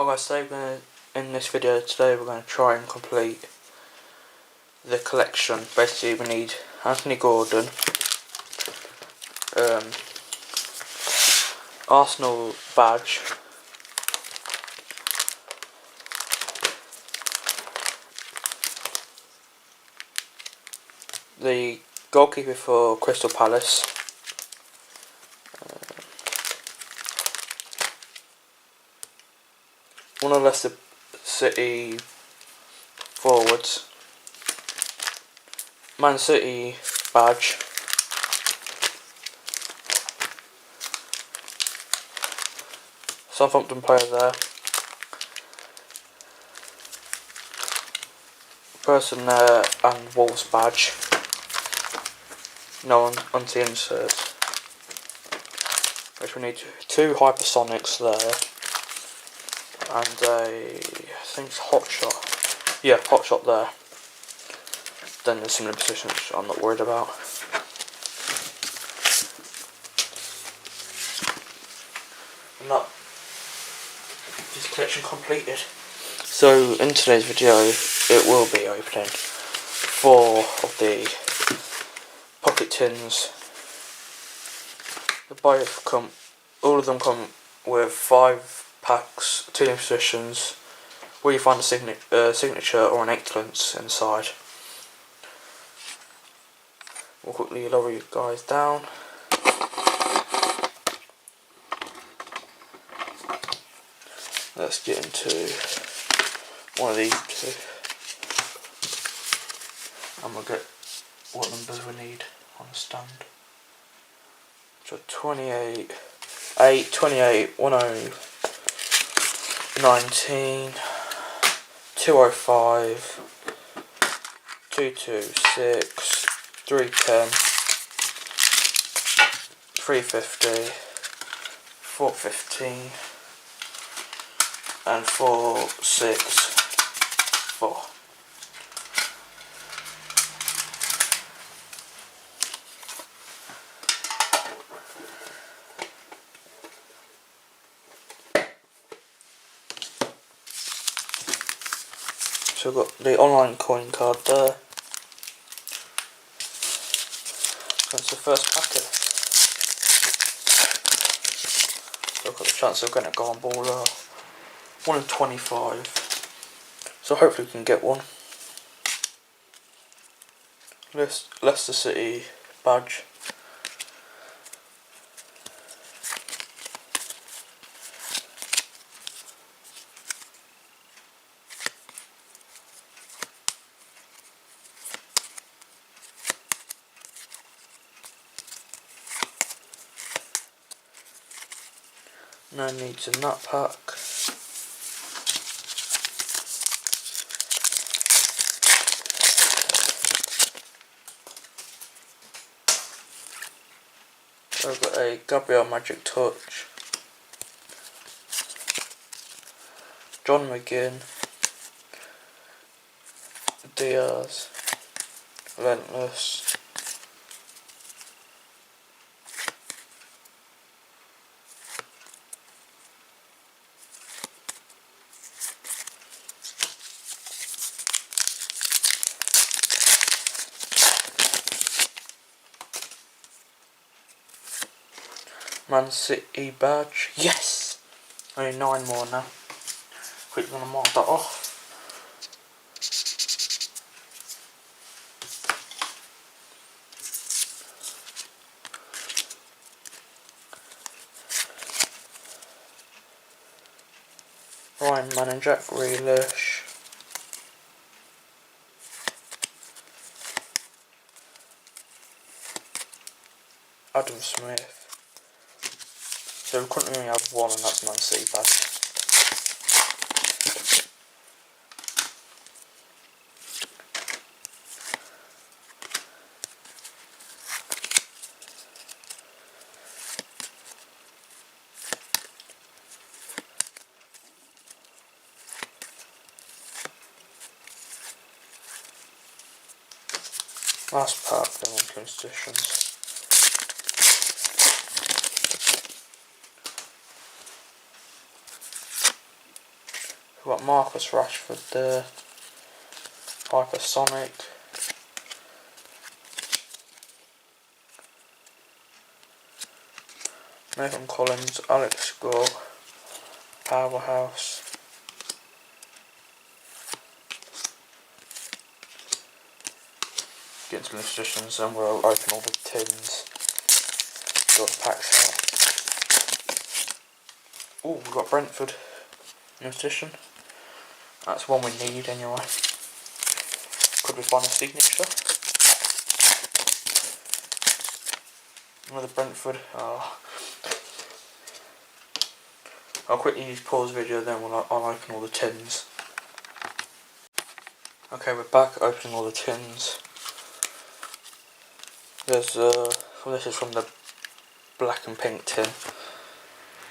Hi guys, in this video today we're going to try and complete the collection. Basically we need Anthony Gordon, Arsenal badge, the goalkeeper for Crystal Palace, one of Leicester City forwards, Man City badge, Southampton player there, person there, and Wolves badge. No one on the insert. Which we need two hypersonics there, and I think it's hot shot. Yeah, hot shot there. Then there's similar positions which I'm not worried about. And that is collection completed. So in today's video, it will be opening 4 of the pocket tins. All of them come with 5 packs, 2 new positions, where you find a signature or an excellence inside. We'll quickly lower you guys down. Let's get into one of these 2, and we'll get what numbers we need on the stand. So 28, 8, 28, 10, 19, 205, 226, 310, 350, 415, and 464. So we've got the online coin card there. That's the first packet. So I've got the chance of getting a goal baller. 1 in 25. So hopefully we can get one. Leicester City badge. No needs in that pack. I've got a Gabriel Magic Touch, John McGinn, Diaz, Relentless, Man City badge. Yes! Only 9 more now. Quickly gonna mark that off. Ryan Man and Jack Grealish. Adam Smith. So we currently only have 1, and that's Man City badge. Last pack, then on constitutions. We've got Marcus Rashford there, Hypersonic, Nathan Collins, Alex Scott, Powerhouse, get into the positions and we'll open all the tins, got the packs out. Oh, we've got Brentford in the position. That's one we need anyway. Could we find a signature? Another Brentford. Oh. I'll quickly pause the video, then I'll open all the tins. Okay, we're back opening all the tins. There's well, this is from the black and pink tin.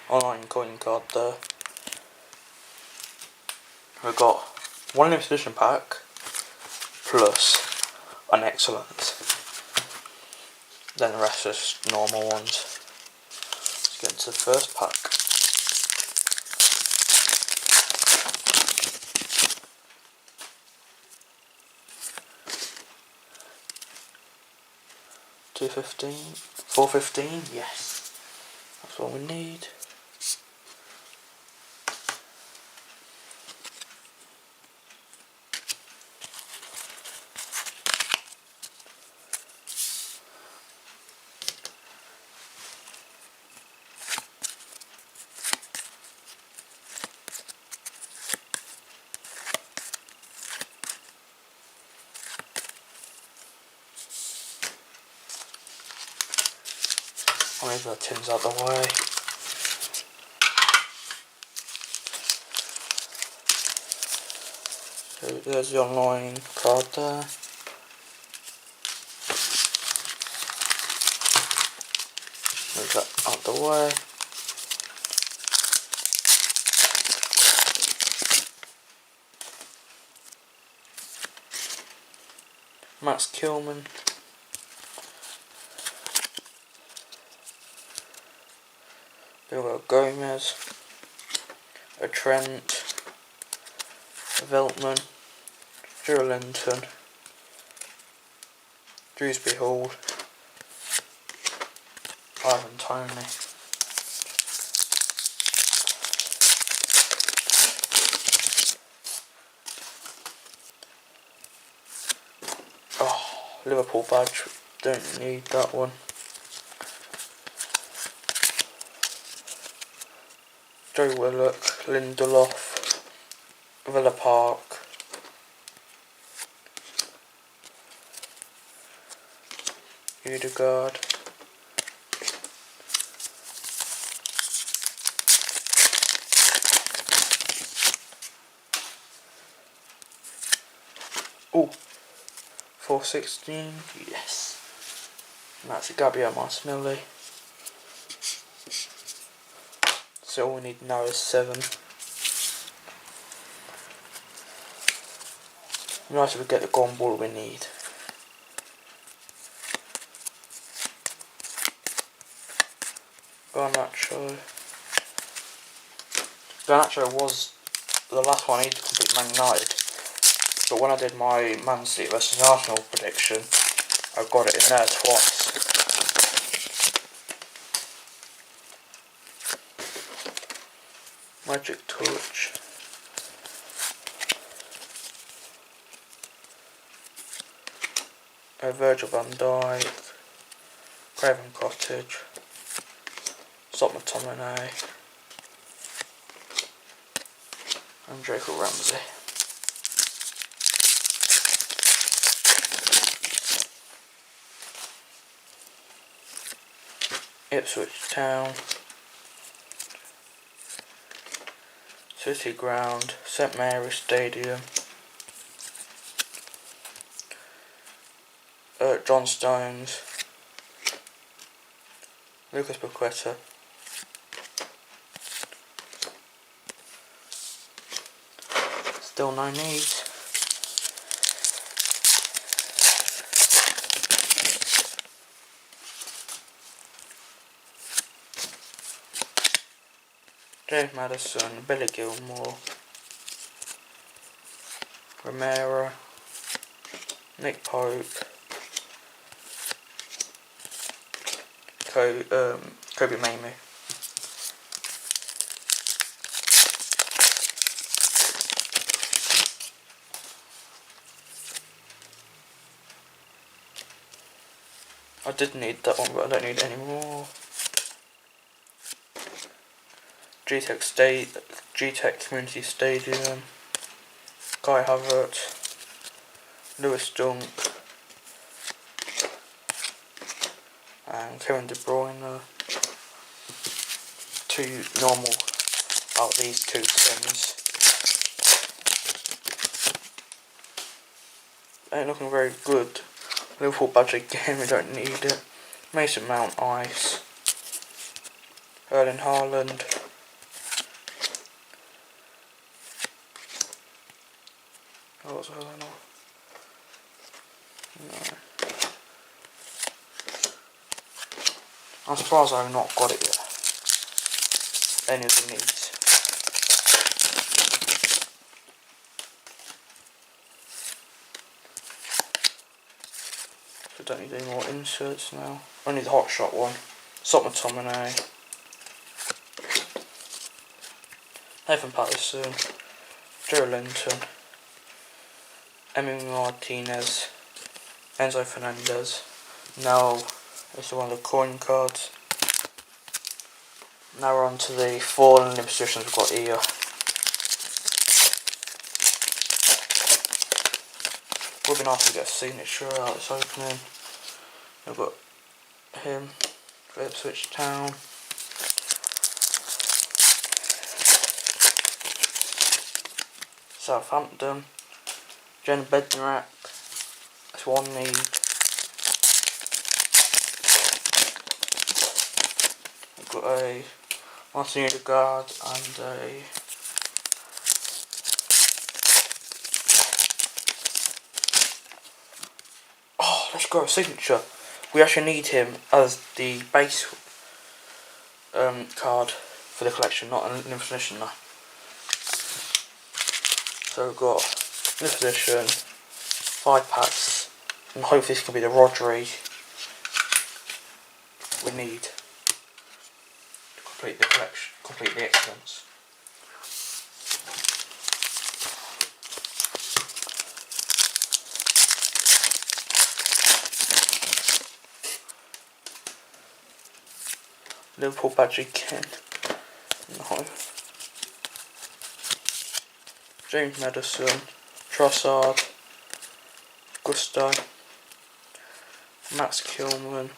Online coin card there. We've got one limited edition pack plus an excellent. Then the rest is normal ones. Let's get into the first pack. $4.15, yes, that's what we need. I'll move the tins out the way. So there's the online card there. Move that out the way. Max Kilman. Then we've got Gomez, a Trent, a Veltman, Linton, Dewsbury Hall, Ivan Toney. Oh, Liverpool badge, don't need that one. Joe Willock, Lindelof, Villa Park, Udegaard, oh, 416, yes, and that's a Gabriel Martinelli. So all we need now is 7. Nice if we get the golden ball we need. Garnacho. Garnacho was the last one I needed to complete Man United, but when I did my Man City vs Arsenal prediction, I got it in there twice. Magic Touch. Virgil van Dijk, Craven Cottage, Stop McTominay, and Jacob Ramsey. Ipswich Town, City Ground, St Mary's Stadium, John Stones, Lucas Paqueta, still no needs. Dave Madison, Billy Gilmore, Romero, Nick Pope, Kobe Mamie. I did need that one, but I don't need it anymore. G-Tech Community Stadium, Kai Havertz, Lewis Dunk, and Kevin De Bruyne. Two normal out of these two things. Ain't looking very good. Liverpool badge again, we don't need it. Mason Mount Ice, Erling Haaland, oh, what's Erling on? No. I'm surprised I've not got it yet. Any of the needs. So I don't need any more inserts now. Only the Hot Shot one. Sot McTominay, Nathan Patterson, Joe Linton, Emi Martinez, Enzo Fernandez. Now this is one of the coin cards. Now we're on to the 4 limited editions we've got here. Would be nice to get a signature out this opening. We've got him for Ipswich Town. Southampton, Jen Bednarak, that's one need. We've got a Martin Odegaard and a let's go, signature. We actually need him as the base card for the collection, not an limited edition now. So we've got limited edition, 5 packs, and hopefully this can be the Rodri we need to complete the collection, complete the excellence. Liverpool badge again. No. James Maddison, Trossard, Gusto, Max Kilman,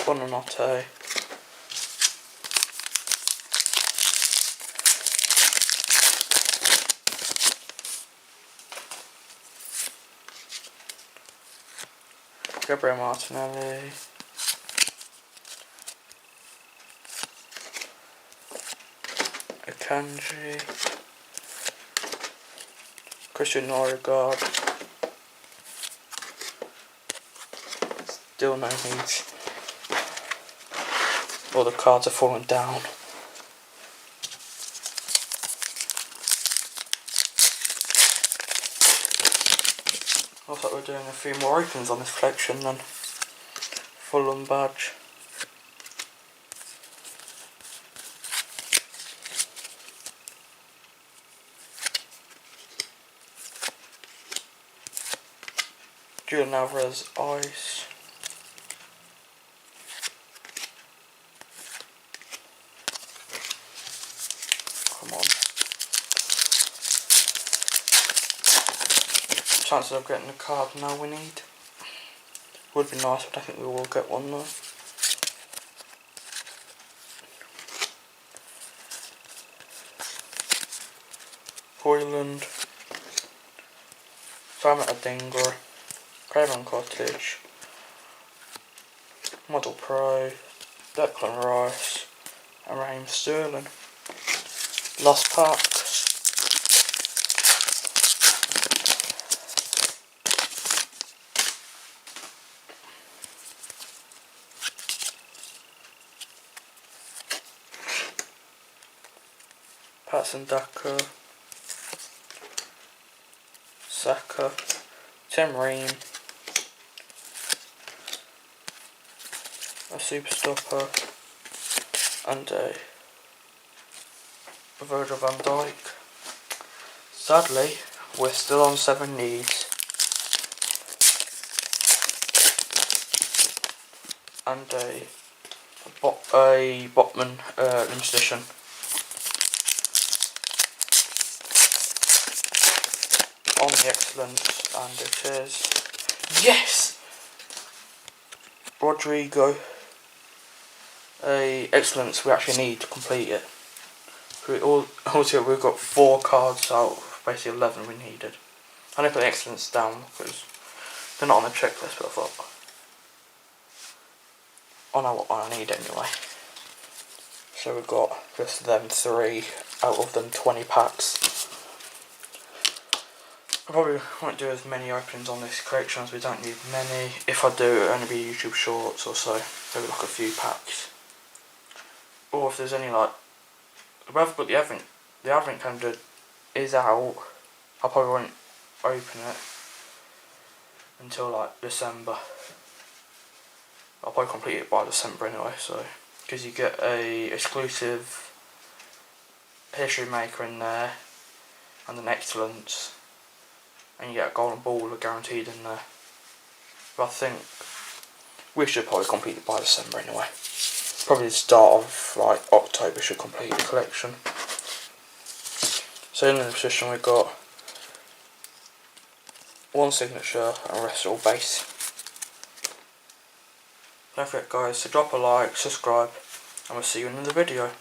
Bonanotte, Gabriel Martinelli, Akanji, Christian Odegaard, still no needs. All the cards are falling down. Looks like we're doing a few more opens on this collection then. Fulham badge. Julian Alvarez Ice. Come on. Chances of getting the card now we need. Would be nice, but I think we will get one though. Hoyland, Simon Adingra, Craven Cottage, Model Pro, Declan Rice, and Raheem Sterling. Last pack. Patson Daka, Saka, Tim Ream, a super stopper, and a Virgil van Dijk. Sadly, we're still on 7 needs, and a Botman limited edition. On the excellence, and it is yes, Rodrigo. A excellence we actually need to complete it. Also, we've got 4 cards out of basically 11 we needed. I didn't put the excellence down because they're not on the checklist, but I thought I know what one I need anyway. So we've got just them 3 out of them 20 packs. I probably won't do as many openings on this collection as we don't need many. If I do, it'll only be YouTube shorts or so. Maybe like a few packs. Or if there's any like, but the Advent calendar is out. I probably won't open it until like December. I'll probably complete it by December anyway. So because you get a exclusive history maker in there and an excellence. And you get a golden ball guaranteed in there. But I think we should probably complete it by December anyway. Probably the start of like October should complete the collection. So in the position we've got 1 signature and the rest are all base. Don't forget guys to drop a like, subscribe, and we'll see you in another video.